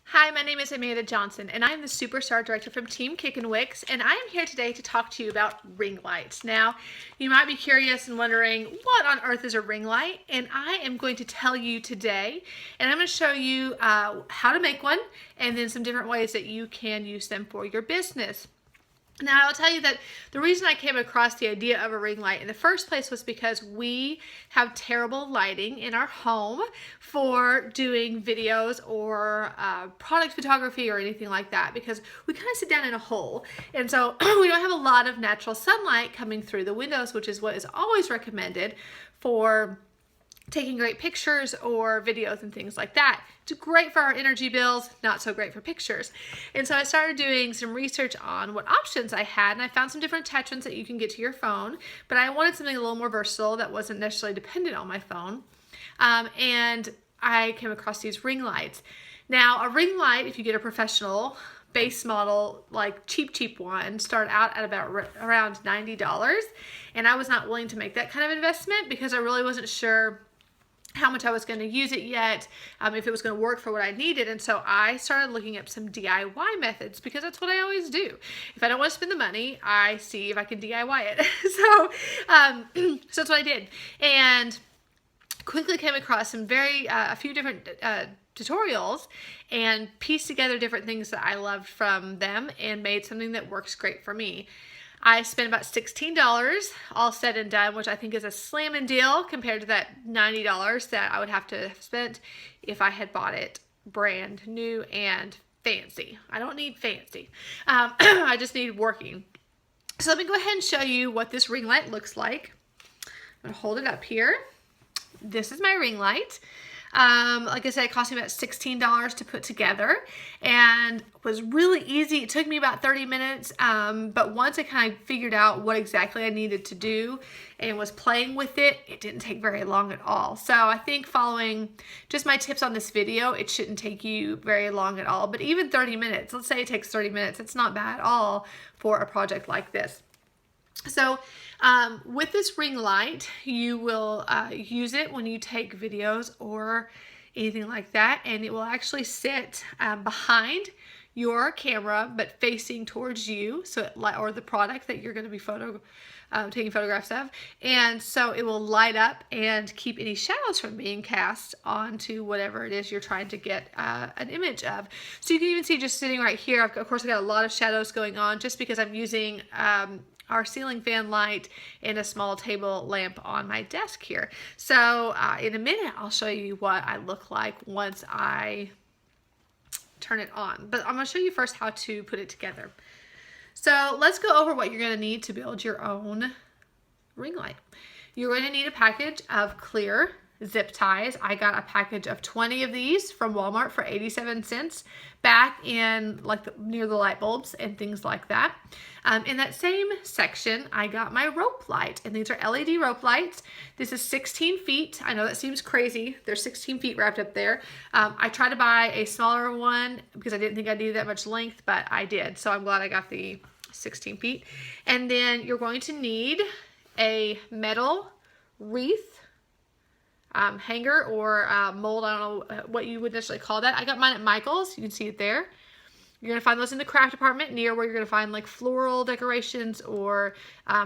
Hi, my name is Amanda Johnson, and I'm the Superstar Director from Team Kickin Wicks, and I am here today to talk to you about ring lights. Now, you might be curious and wondering, what on earth is a ring light? And I am going to tell you today, and I'm going to show you how to make one, and then some different ways that you can use them for your business. Now, I'll tell you that the reason I came across the idea of a ring light in the first place was because we have terrible lighting in our home for doing videos or product photography or anything like that, because we kind of sit down in a hole. And so we don't have a lot of natural sunlight coming through the windows, which is what is always recommended for taking great pictures or videos and things like that. It's great for our energy bills, not so great for pictures. And so I started doing some research on what options I had, and I found some different attachments that you can get to your phone, but I wanted something a little more versatile that wasn't necessarily dependent on my phone. And I came across these ring lights. Now, a ring light, if you get a professional base model, like cheap one, start out at about around $90. And I was not willing to make that kind of investment because I really wasn't sure how much I was going to use it yet, if it was going to work for what I needed. And so I started looking up some DIY methods, because that's what I always do. If I don't want to spend the money, I see if I can DIY it. So that's what I did. And quickly came across some a few different tutorials and pieced together different things that I loved from them and made something that works great for me. I spent about $16 all said and done, which I think is a slamming deal compared to that $90 that I would have to have spent if I had bought it brand new and fancy. I don't need fancy. I just need working. So let me go ahead and show you what this ring light looks like. I'm going to hold it up here. This is my ring light. Like I said, it cost me about $16 to put together and was really easy. It took me about 30 minutes, but once I kind of figured out what exactly I needed to do and was playing with it, it didn't take very long at all. So I think following just my tips on this video, it shouldn't take you very long at all. But even 30 minutes, let's say it takes 30 minutes, it's not bad at all for a project like this. So with this ring light, you will use it when you take videos or anything like that, and it will actually sit behind your camera but facing towards you, so or the product that you're going to be taking photographs of, and so it will light up and keep any shadows from being cast onto whatever it is you're trying to get an image of. So you can even see just sitting right here, of course I got a lot of shadows going on just because I'm using our ceiling fan light and a small table lamp on my desk here. So in a minute, I'll show you what I look like once I turn it on. But I'm going to show you first how to put it together. So let's go over what you're going to need to build your own ring light. You're going to need a package of clear zip ties. I got a package of 20 of these from Walmart for 87 cents back in near the light bulbs and things like that. In that same section, I got my rope light, and these are LED rope lights. This is 16 feet. I know that seems crazy. There's 16 feet wrapped up there. I tried to buy a smaller one because I didn't think I needed that much length, but I did. So I'm glad I got the 16 feet. And then you're going to need a metal wreath hanger or mold. I don't know what you would initially call that. I got mine at Michael's. You can see it there. You're going to find those in the craft department near where you're going to find like floral decorations or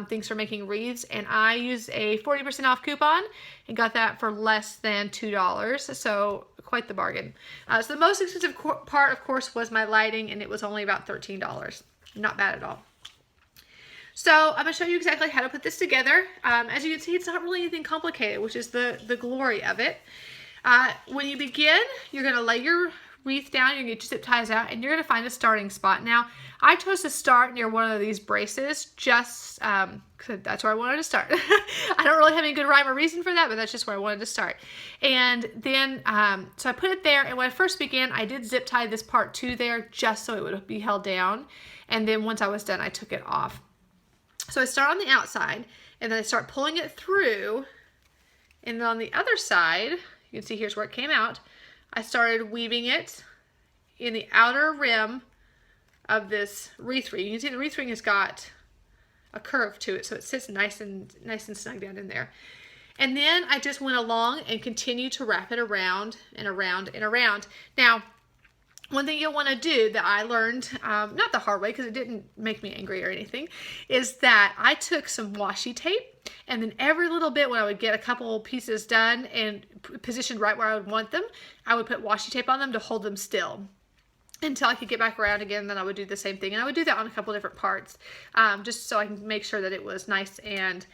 things for making wreaths. And I used a 40% off coupon and got that for less than $2. So quite the bargain. So the most expensive part, of course, was my lighting, and it was only about $13. Not bad at all. So I'm going to show you exactly how to put this together. As you can see, it's not really anything complicated, which is the glory of it. When you begin, you're going to lay your wreath down, you're going to get your zip ties out, and you're going to find a starting spot. Now, I chose to start near one of these braces just because that's where I wanted to start. I don't really have any good rhyme or reason for that, but that's just where I wanted to start. And then, so I put it there, and when I first began, I did zip tie this part to there just so it would be held down. And then once I was done, I took it off. So I start on the outside, and then I start pulling it through, and then on the other side, you can see here's where it came out, I started weaving it in the outer rim of this wreath ring. You can see the wreath ring has got a curve to it, so it sits nice and snug down in there. And then I just went along and continued to wrap it around and around and around. Now, one thing you'll want to do that I learned, not the hard way because it didn't make me angry or anything, is that I took some washi tape, and then every little bit when I would get a couple pieces done and positioned right where I would want them, I would put washi tape on them to hold them still until I could get back around again. Then I would do the same thing, and I would do that on a couple different parts, just so I can make sure that it was nice and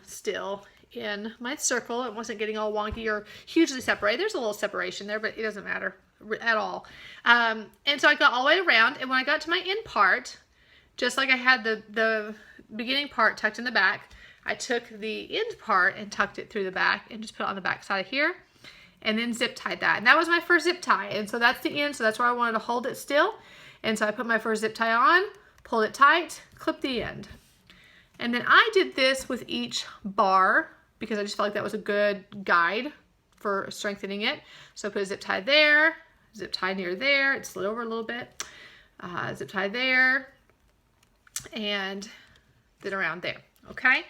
still in my circle. It wasn't getting all wonky or hugely separated. There's a little separation there, but it doesn't matter at all. And so I got all the way around, and when I got to my end part, just like I had the beginning part tucked in the back, I took the end part and tucked it through the back and just put it on the back side of here, and then zip tied that. And that was my first zip tie, and so that's the end, so that's where I wanted to hold it still. And so I put my first zip tie on, pulled it tight, clipped the end. And then I did this with each bar because I just felt like that was a good guide for strengthening it. So I put a zip tie there, zip tie near there, it slid over a little bit, zip tie there, and then around there, okay?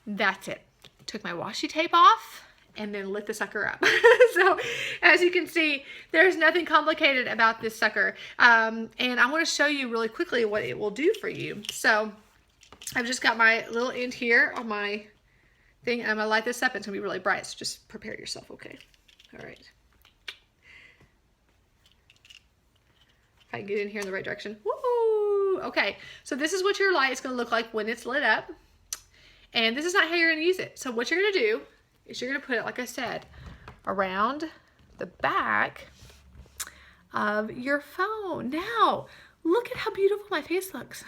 That's it. Took my washi tape off and then lit the sucker up. So as you can see, there's nothing complicated about this sucker. And I want to show you really quickly what it will do for you. So I've just got my little end here on my thing, and I'm gonna light this up. It's gonna be really bright, so just prepare yourself, okay? All right. If I can get in here in the right direction. Woo! Okay, so this is what your light is gonna look like when it's lit up. And this is not how you're gonna use it. So what you're gonna do is you're gonna put it, like I said, around the back of your phone. Now, look at how beautiful my face looks.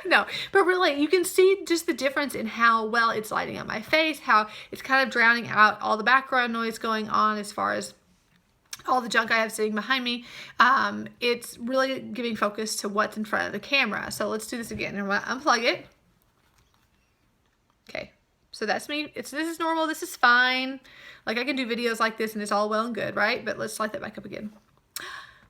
No, but really, you can see just the difference in how well it's lighting up my face, how it's kind of drowning out all the background noise going on as far as all the junk I have sitting behind me. It's really giving focus to what's in front of the camera. So let's do this again. I'm gonna unplug it. Okay, so that's me. This is normal. This is fine. Like, I can do videos like this and it's all well and good, right? But let's light that back up again.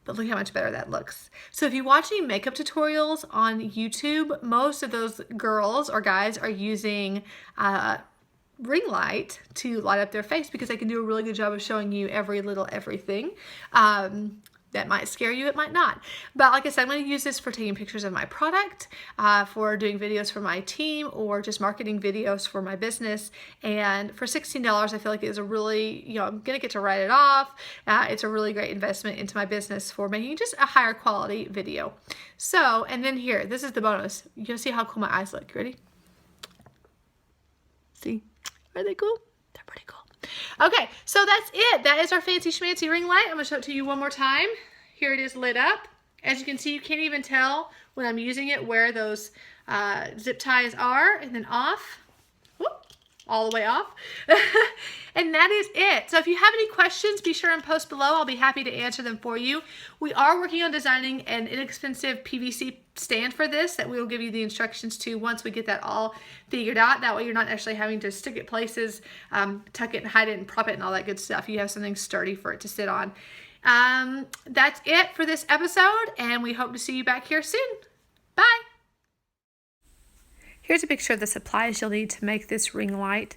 But look how much better that looks. So if you watch any makeup tutorials on YouTube, most of those girls or guys are using ring light to light up their face because they can do a really good job of showing you every little everything. That might scare you, it might not. But like I said, I'm going to use this for taking pictures of my product, for doing videos for my team, or just marketing videos for my business. And for $16, I feel like it is a really, I'm going to get to write it off. It's a really great investment into my business for making just a higher quality video. So, and then here, this is the bonus. You're going to see how cool my eyes look. Ready? See? Are they cool? They're pretty cool. Okay, so that's it. That is our fancy schmancy ring light. I'm going to show it to you one more time. Here it is lit up. As you can see, you can't even tell when I'm using it where those zip ties are. And then off. Whoop, all the way off. And that is it. So if you have any questions, be sure and post below. I'll be happy to answer them for you. We are working on designing an inexpensive PVC stand for this that we will give you the instructions to once we get that all figured out. That way you're not actually having to stick it places, tuck it and hide it and prop it and all that good stuff. You have something sturdy for it to sit on. That's it for this episode, and we hope to see you back here soon. Bye. Here's a picture of the supplies you'll need to make this ring light.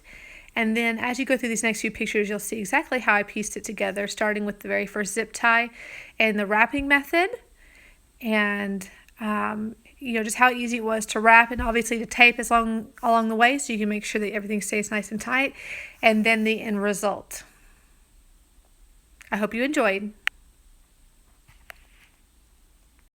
And then as you go through these next few pictures, you'll see exactly how I pieced it together, starting with the very first zip tie and the wrapping method. And just how easy it was to wrap and obviously to tape along the way so you can make sure that everything stays nice and tight. And then the end result. I hope you enjoyed.